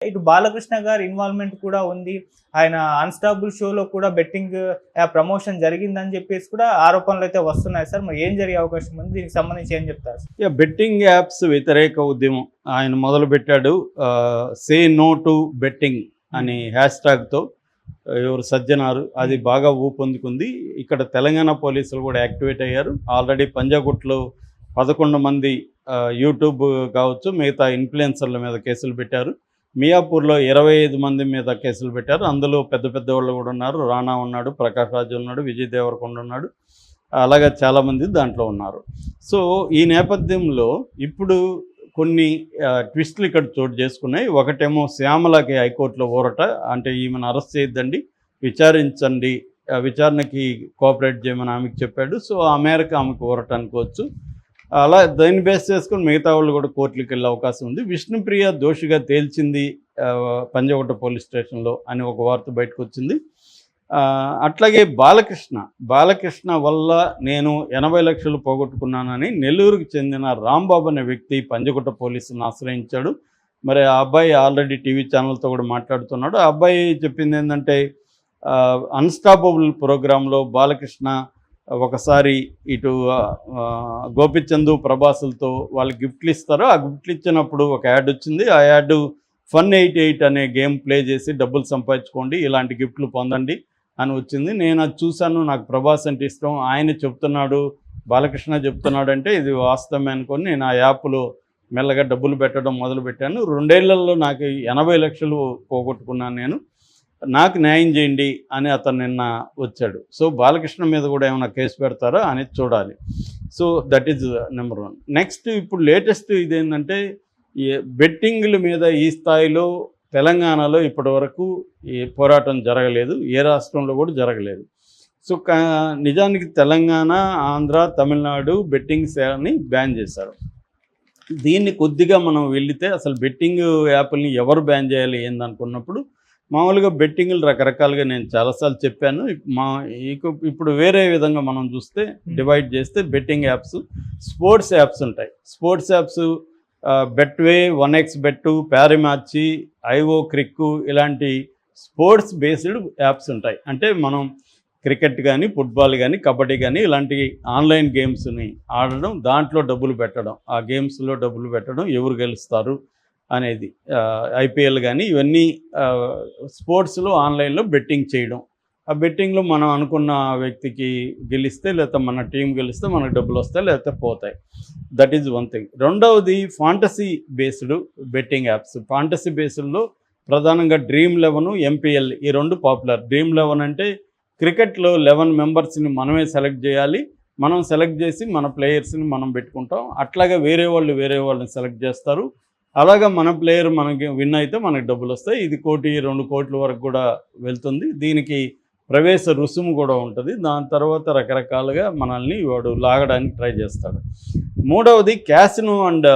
ఇటు బాలకృష్ణ గారి ఇన్వాల్వ్‌మెంట్ కూడా ఉంది. ఆయన అన్‌స్టాపబుల్ షోలో కూడా బెట్టింగ్ ప్రమోషన్ జరిగిందని చెప్పేసి కూడా ఆరోపణలైతే వస్తున్నాయి సార్. మరి ఏం జరిగే అవకాశం ఉంది? దీనికి సంబంధించి ఏం చెప్తారు? బెట్టింగ్ యాప్స్ వ్యతిరేక ఉద్యమం ఆయన మొదలుపెట్టాడు. సే నో టు బెట్టింగ్ అని హ్యాష్‌ట్యాగ్‌తో ఎవరు సజ్జనారు అది బాగా ఊపందుకుంది. ఇక్కడ తెలంగాణ పోలీసులు కూడా యాక్టివేట్ అయ్యారు. ఆల్రెడీ పంజాగుట్లో 11 మంది యూట్యూబ్ కావచ్చు మిగతా ఇన్ఫ్లుయెన్సర్ల మీద కేసులు పెట్టారు. మియాపూర్లో 25 మంది మీద కేసులు పెట్టారు. అందులో పెద్ద పెద్ద వాళ్ళు కూడా ఉన్నారు. రానా ఉన్నాడు, ప్రకాష్ రాజ్ ఉన్నాడు, విజయ్ దేవరకొండ ఉన్నాడు, అలాగే చాలామంది దాంట్లో ఉన్నారు. సో ఈ నేపథ్యంలో ఇప్పుడు కొన్ని ట్విస్టులు ఇక్కడ చోటు చేసుకున్నాయి. ఒకటేమో శ్యామలకి హైకోర్టులో ఊరట, అంటే ఈమెను అరెస్ట్ చేయొద్దండి, విచారించండి, విచారణకి కోఆపరేట్ చేయమని ఆమెకు చెప్పాడు. సో ఆ మేరకు ఆమెకు ఊరట అనుకోవచ్చు. అలా దాన్ని బేస్ చేసుకుని మిగతా వాళ్ళు కూడా కోర్టులకు వెళ్ళే అవకాశం ఉంది. విష్ణుప్రియ దోషిగా తేల్చింది పంజాగుట్ట పోలీస్ స్టేషన్లో అని ఒక వార్త బయటకు వచ్చింది. అట్లాగే బాలకృష్ణ వల్ల నేను 80 లక్షలు పోగొట్టుకున్నానని నెల్లూరుకు చెందిన రాంబాబు అనే వ్యక్తి పంజాగుట్ట పోలీసులను ఆశ్రయించాడు. మరి ఆ అబ్బాయి ఆల్రెడీ టీవీ ఛానల్తో కూడా మాట్లాడుతున్నాడు. ఆ అబ్బాయి చెప్పింది ఏంటంటే అన్‌స్టాపబుల్ ప్రోగ్రాంలో బాలకృష్ణ ఒకసారి ఇటు గోపిచందు ప్రభాసులతో వాళ్ళు గిఫ్ట్లు ఇస్తారు. ఆ గిఫ్ట్లు ఇచ్చినప్పుడు ఒక యాడ్ వచ్చింది. ఆ యాడ్ Fun88 అనే గేమ్ ప్లే చేసి డబ్బులు సంపాదించుకోండి, ఇలాంటి గిఫ్ట్లు పొందండి అని వచ్చింది. నేను అది చూశాను, నాకు ప్రభాస్ అంటే ఇష్టం, ఆయన చెప్తున్నాడు, బాలకృష్ణ చెప్తున్నాడు అంటే ఇది వాస్తవమే అనుకొని నేను ఆ యాప్లో మెల్లగా డబ్బులు పెట్టడం మొదలుపెట్టాను. 2 ఏళ్లలో నాకు 80 లక్షలు పోగొట్టుకున్నాను నేను, నాకు న్యాయం చేయండి అని అతను నిన్న వచ్చాడు. సో బాలకృష్ణ మీద కూడా ఏమైనా కేసు పెడతారా అనేది చూడాలి. So that is number 1. Next ఇప్పుడు లేటెస్ట్ ఇదేంటంటే ఈ బెట్టింగ్ల మీద ఈ స్థాయిలో తెలంగాణలో ఇప్పటి వరకు ఈ పోరాటం జరగలేదు, ఏ రాష్ట్రంలో కూడా జరగలేదు. సో నిజానికి తెలంగాణ, ఆంధ్ర, తమిళనాడు బెట్టింగ్ సేవని బ్యాన్ చేశారు. దీన్ని కొద్దిగా మనం వెళితే అసలు బెట్టింగ్ యాప్ని ఎవరు బ్యాన్ చేయాలి ఏందనుకున్నప్పుడు మామూలుగా బెట్టింగ్లు రకరకాలుగా నేను చాలాసార్లు చెప్పాను. ఇప్పుడు వేరే విధంగా మనం చూస్తే డివైడ్ చేస్తే బెట్టింగ్ యాప్స్, స్పోర్ట్స్ యాప్స్ ఉంటాయి. Sports apps Betway, 1xBet, Parimatch, IO cric ఇలాంటి స్పోర్ట్స్ బేస్డ్ యాప్స్ ఉంటాయి. అంటే మనం క్రికెట్ కానీ, ఫుట్బాల్ కానీ, కబడ్డీ కానీ ఇలాంటి ఆన్లైన్ గేమ్స్ని ఆడడం, దాంట్లో డబ్బులు పెట్టడం, ఆ గేమ్స్లో డబ్బులు పెట్టడం, ఎవరు గెలుస్తారు అనేది, ఐపీఎల్ కానీ ఇవన్నీ స్పోర్ట్స్లో ఆన్లైన్లో బెట్టింగ్ చేయడం. ఆ బెట్టింగ్లో మనం అనుకున్న వ్యక్తికి గెలిస్తే లేకపోతే మన టీం గెలిస్తే మనకు డబ్బులు వస్తాయి లేకపోతే పోతాయి. That is one thing. రెండవది fantasy based betting apps. Fantasy బేస్డ్లో ప్రధానంగా Dream11, MPL ఈ 2 పాపులర్. Dream11 అంటే క్రికెట్లో 11 మెంబర్స్ని మనమే సెలెక్ట్ చేయాలి, మనం సెలెక్ట్ చేసి మన ప్లేయర్స్ని మనం పెట్టుకుంటాం. అట్లాగే వేరే వాళ్ళని సెలెక్ట్ చేస్తారు. అలాగా మన ప్లేయర్ మనకి విన్ అయితే మనకి డబ్బులు వస్తాయి. ఇది 1 కోటి 2 కోట్ల వరకు కూడా వెళ్తుంది. దీనికి ప్రవేశ రుసుము కూడా ఉంటుంది. దాని తర్వాత రకరకాలుగా మనల్ని వాడు లాగడానికి ట్రై చేస్తాడు. మూడవది క్యాసినో అండ్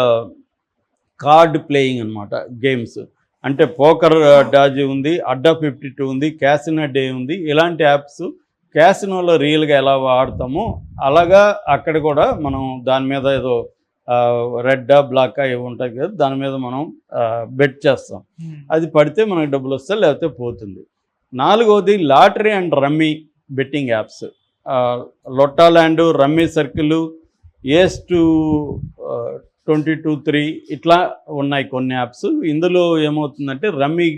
కార్డ్ ప్లేయింగ్ అనమాట, గేమ్స్. అంటే పోకర్ డాజీ ఉంది, అడ్డా 52 ఉంది, క్యాసినో డే ఉంది. ఇలాంటి యాప్స్ క్యాసినోలో రియల్గా ఎలా ఆడతామో అలాగా అక్కడ కూడా మనం దాని మీద ఏదో రెడ్డా బ్లాక్ ఇవి ఉంటాయి కదా, దాని మీద మనం బెట్ చేస్తాం. అది పడితే మనకు డబ్బులు వస్తాయి లేకపోతే పోతుంది. నాలుగవది lottery and rummy betting apps. Lottoland, rummy circle, ace two 22-3 ఇట్లా ఉన్నాయి కొన్ని యాప్స్. ఇందులో ఏమవుతుందంటే రమ్మీ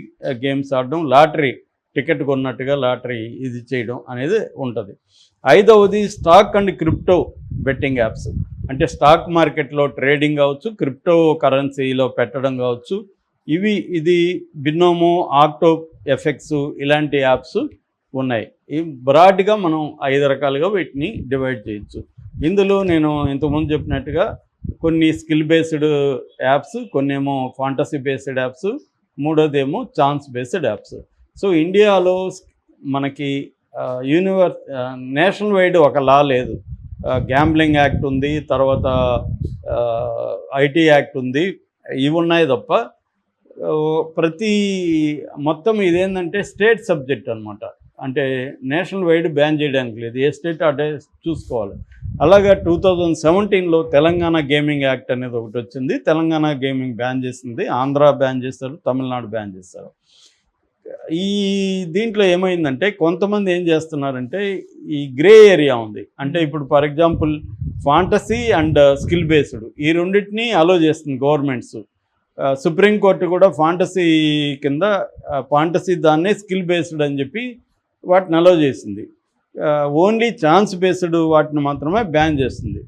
గేమ్స్ ఆడడం, లాటరీ టికెట్ కొన్నట్టుగా లాటరీ ఇది చేయడం అనేది ఉంటుంది. ఐదవది stock and crypto betting apps. అంటే స్టాక్ మార్కెట్లో ట్రేడింగ్ కావచ్చు, క్రిప్టో కరెన్సీలో పెట్టడం కావచ్చు. ఇది బినోమో, ఆక్టో ఎఫెక్స్ ఇలాంటి యాప్స్ ఉన్నాయి. ఈ బ్రాడ్గా మనం 5 రకాలుగా వీటిని డివైడ్ చేయొచ్చు. ఇందులో నేను ఇంతకుముందు చెప్పినట్టుగా కొన్ని స్కిల్ బేస్డ్ యాప్స్, కొన్ని ఏమో ఫాంటసీ బేస్డ్ యాప్స్, మూడోదేమో ఛాన్స్ బేస్డ్ యాప్స్. సో ఇండియాలో మనకి నేషనల్ వైడ్ ఒక లా లేదు. గ్యాంబ్లింగ్ యాక్ట్ ఉంది, తర్వాత ఐటీ యాక్ట్ ఉంది, ఇవి ఉన్నాయి తప్ప మొత్తం ఇదేంటంటే స్టేట్ సబ్జెక్ట్ అనమాట. అంటే నేషనల్ వైడ్ బ్యాన్ చేయడానికి లేదు, ఏ స్టేట్ అదే చూసుకోవాలి. అలాగా 2017లో తెలంగాణ గేమింగ్ యాక్ట్ అనేది ఒకటి వచ్చింది. తెలంగాణ గేమింగ్ బ్యాన్ చేసింది, ఆంధ్ర బ్యాన్ చేస్తారు, తమిళనాడు బ్యాన్ చేస్తారు. ఈ దీంట్లో ఏమైందంటే కొంతమంది ఏం చేస్తున్నారంటే ఈ గ్రే ఏరియా ఉంది. అంటే ఇప్పుడు for example fantasy and skill based ఈ రెండింటినీ అలో చేస్తుంది గవర్నమెంట్స్. సుప్రీంకోర్టు కూడా ఫాంటసీ కింద ఫాంటసీ దాన్నే స్కిల్ బేస్డ్ అని చెప్పి వాటిని అలో చేసింది. ఓన్లీ ఛాన్స్ బేస్డ్ వాటిని మాత్రమే బ్యాన్ చేస్తుంది.